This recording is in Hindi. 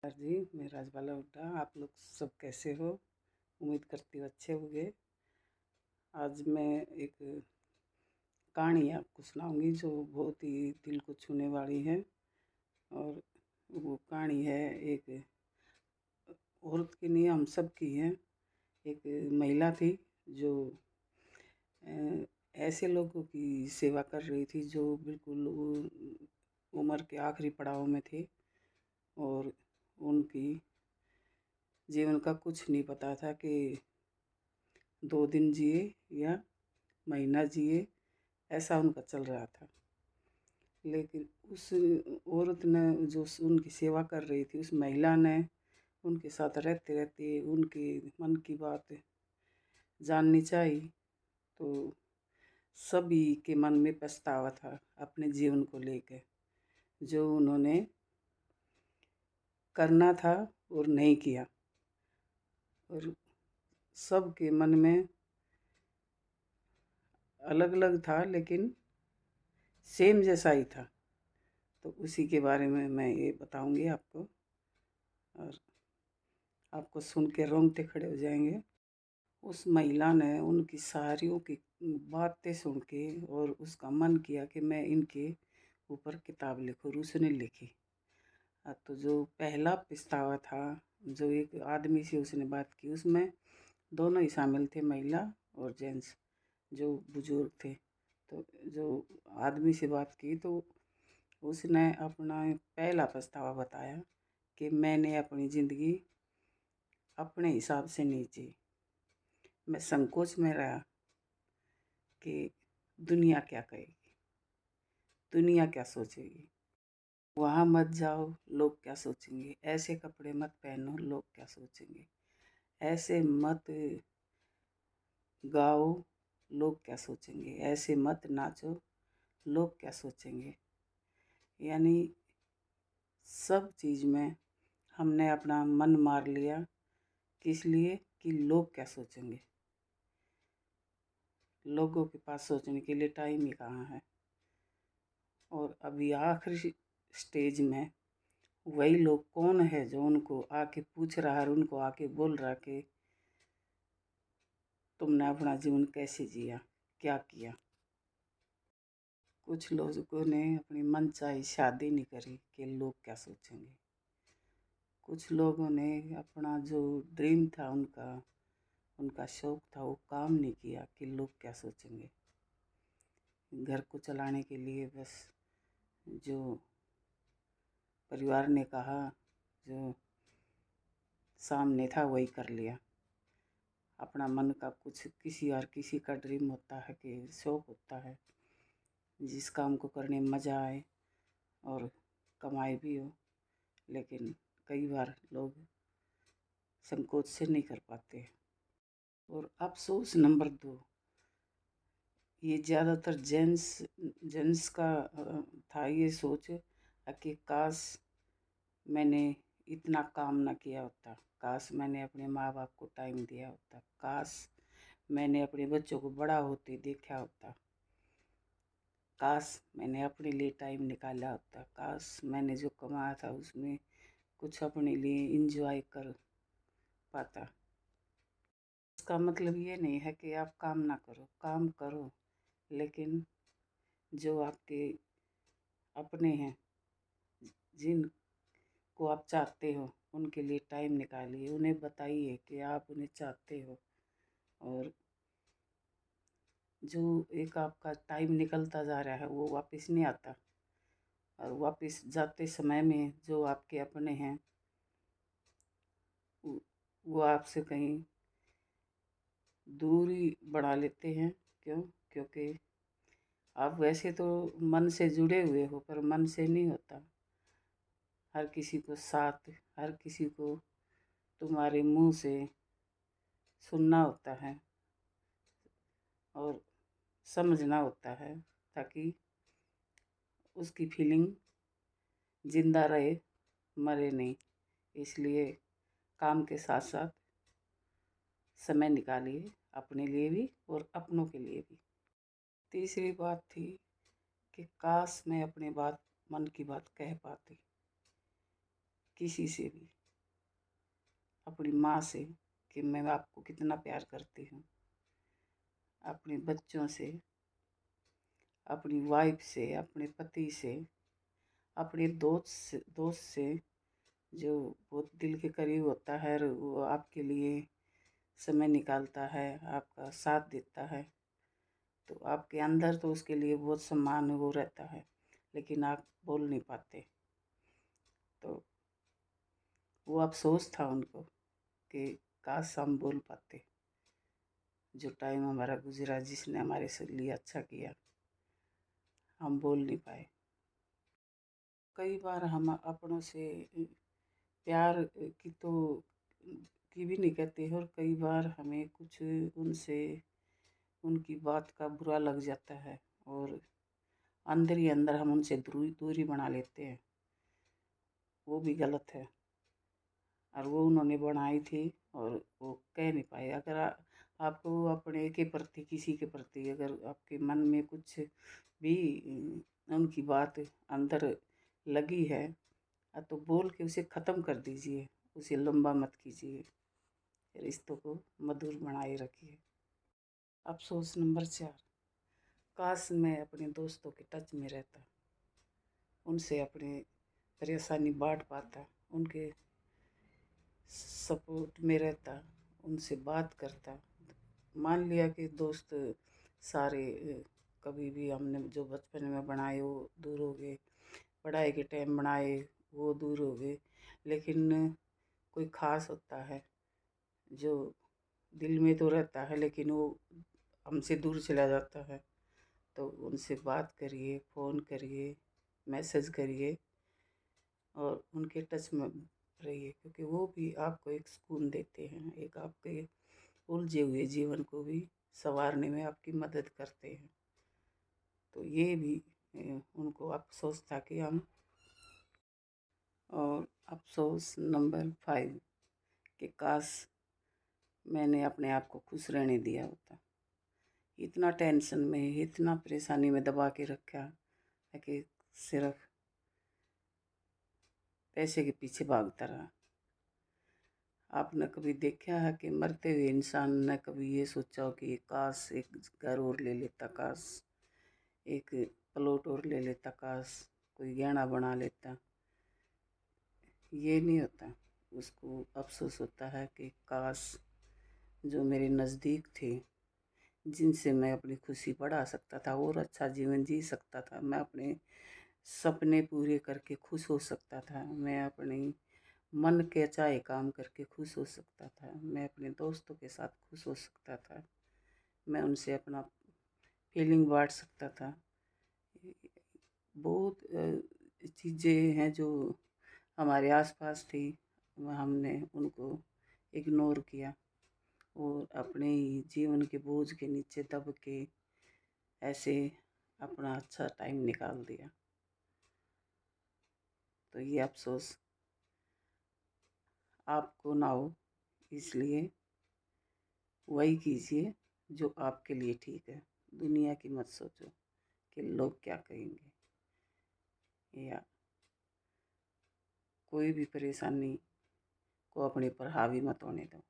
जी, मैं राजबाला हुड्डा। आप लोग सब कैसे हो? उम्मीद करती हूँ अच्छे होंगे। आज मैं एक कहानी आपको सुनाऊंगी जो बहुत ही दिल को छूने वाली है। और वो कहानी है एक औरत की नहीं, हम सब की है। एक महिला थी जो ऐसे लोगों की सेवा कर रही थी जो बिल्कुल उम्र के आखिरी पड़ाव में थे और उनकी जीवन का कुछ नहीं पता था कि 2 दिन जिए या महीना जिए, ऐसा उनका चल रहा था। लेकिन उस औरत ने जो उनकी सेवा कर रही थी, उस महिला ने उनके साथ रहते रहते उनके मन की बात जाननी चाहिए। तो सभी के मन में पछतावा था अपने जीवन को लेकर, जो उन्होंने करना था और नहीं किया। और सबके मन में अलग अलग था लेकिन सेम जैसा ही था। तो उसी के बारे में मैं ये बताऊंगी आपको, और आपको सुन के रोंगटे खड़े हो जाएंगे। उस महिला ने उनकी सारियों की बातें सुन के और उसका मन किया कि मैं इनके ऊपर किताब लिखूँ, और उसने लिखी। तो जो पहला पछतावा था, जो एक आदमी से उसने बात की, उसमें दोनों ही शामिल थे, महिला और जेंट्स जो बुजुर्ग थे। तो जो आदमी से बात की तो उसने अपना पहला पछतावा बताया कि मैंने अपनी ज़िंदगी अपने हिसाब से नहीं जी। मैं संकोच में रहा कि दुनिया क्या कहेगी, दुनिया क्या सोचेगी। वहाँ मत जाओ, लोग क्या सोचेंगे। ऐसे कपड़े मत पहनो, लोग क्या सोचेंगे। ऐसे मत गाओ, लोग क्या सोचेंगे। ऐसे मत नाचो, लोग क्या सोचेंगे। यानी सब चीज़ में हमने अपना मन मार लिया, किस लिए कि लोग क्या सोचेंगे। लोगों के पास सोचने के लिए टाइम ही कहाँ है। और अभी आखिरी स्टेज में वही लोग कौन है जो उनको आके पूछ रहा है और उनको आके बोल रहा कि तुमने अपना जीवन कैसे जिया, क्या किया। कुछ लोगों ने अपनी मनचाही शादी नहीं करी कि लोग क्या सोचेंगे। कुछ लोगों ने अपना जो ड्रीम था, उनका शौक़ था, वो काम नहीं किया कि लोग क्या सोचेंगे। घर को चलाने के लिए बस जो परिवार ने कहा, जो सामने था वही कर लिया। अपना मन का कुछ किसी का ड्रीम होता है कि शौक़ होता है, जिस काम को करने में मज़ा आए और कमाई भी हो, लेकिन कई बार लोग संकोच से नहीं कर पाते। और अफसोस नंबर 2, ये ज़्यादातर जेंट्स का था ये सोच कि काश मैंने इतना काम ना किया होता, काश मैंने अपने माँ बाप को टाइम दिया होता, काश मैंने अपने बच्चों को बड़ा होते देखा होता, काश मैंने अपने लिए टाइम निकाला होता, काश मैंने जो कमाया था उसमें कुछ अपने लिए इंजॉय कर पाता। इसका मतलब ये नहीं है कि आप काम ना करो, काम करो, लेकिन जो आपके अपने हैं, जिनको आप चाहते हो, उनके लिए टाइम निकालिए। उन्हें बताइए कि आप उन्हें चाहते हो। और जो एक आपका टाइम निकलता जा रहा है वो वापस नहीं आता, और वापस जाते समय में जो आपके अपने हैं वो आपसे कहीं दूरी बढ़ा लेते हैं। क्यों? क्योंकि आप वैसे तो मन से जुड़े हुए हो, पर मन से नहीं होता। हर किसी को साथ, हर किसी को तुम्हारे मुंह से सुनना होता है और समझना होता है, ताकि उसकी फीलिंग जिंदा रहे, मरे नहीं। इसलिए काम के साथ साथ समय निकालिए, अपने लिए भी और अपनों के लिए भी। तीसरी बात थी कि काश मैं अपने मन की बात कह पाती, किसी से भी, अपनी माँ से कि मैं आपको कितना प्यार करती हूँ, अपने बच्चों से, अपनी वाइफ से, अपने पति से, अपने दोस्त से जो बहुत दिल के करीब होता है और वो आपके लिए समय निकालता है, आपका साथ देता है, तो आपके अंदर तो उसके लिए बहुत सम्मान वो रहता है, लेकिन आप बोल नहीं पाते। तो वो अफसोस था उनको कि काश हम बोल पाते। जो टाइम हमारा गुजरा, जिसने हमारे से लिए अच्छा किया, हम बोल नहीं पाए। कई बार हम अपनों से प्यार की भी नहीं कहते, और कई बार हमें कुछ उनसे उनकी बात का बुरा लग जाता है और अंदर ही अंदर हम उनसे दूरी बना लेते हैं। वो भी गलत है, और वो उन्होंने बनाई थी और वो कह नहीं पाए। अगर आपको अपने के प्रति, किसी के प्रति अगर आपके मन में कुछ भी उनकी बात अंदर लगी है, तो बोल के उसे ख़त्म कर दीजिए, उसे लंबा मत कीजिए, रिश्तों को मधुर बनाए रखिए। अफसोस नंबर 4, काश मैं अपने दोस्तों के टच में रहता, उनसे अपनी परेशानी बांट पाता, उनके सपोर्ट में रहता, उनसे बात करता। मान लिया कि दोस्त सारे कभी भी हमने जो बचपन में बनाए वो दूर हो गए, पढ़ाई के टाइम बनाए वो दूर हो गए, लेकिन कोई ख़ास होता है जो दिल में तो रहता है लेकिन वो हमसे दूर चला जाता है। तो उनसे बात करिए, फ़ोन करिए, मैसेज करिए और उनके टच में रहिए, क्योंकि वो भी आपको एक सुकून देते हैं, एक आपके उलझे हुए जीवन को भी संवारने में आपकी मदद करते हैं। तो ये भी उनको अफसोस था कि हम। और अफसोस नंबर 5, कि काश मैंने अपने आप को खुश रहने दिया होता। इतना टेंशन में, इतना परेशानी में दबा के रखा है कि सिर्फ पैसे के पीछे भागता रहा। आपने कभी देखा है कि मरते हुए इंसान ने कभी ये सोचा हो कि काश एक घर और ले लेता, काश एक प्लॉट और ले लेता, काश कोई गहना बना लेता? ये नहीं होता। उसको अफसोस होता है कि काश जो मेरे नज़दीक थे, जिनसे मैं अपनी खुशी बढ़ा सकता था और अच्छा जीवन जी सकता था, मैं अपने सपने पूरे करके खुश हो सकता था, मैं अपने मन के चाहे काम करके खुश हो सकता था, मैं अपने दोस्तों के साथ खुश हो सकता था, मैं उनसे अपना फीलिंग बांट सकता था। बहुत चीज़ें हैं जो हमारे आसपास थी, वह हमने उनको इग्नोर किया और अपने ही जीवन के बोझ के नीचे दब के ऐसे अपना अच्छा टाइम निकाल दिया। तो ये अफसोस आपको ना हो, इसलिए वही कीजिए जो आपके लिए ठीक है। दुनिया की मत सोचो कि लोग क्या कहेंगे, या कोई भी परेशानी को अपने पर हावी मत होने दो।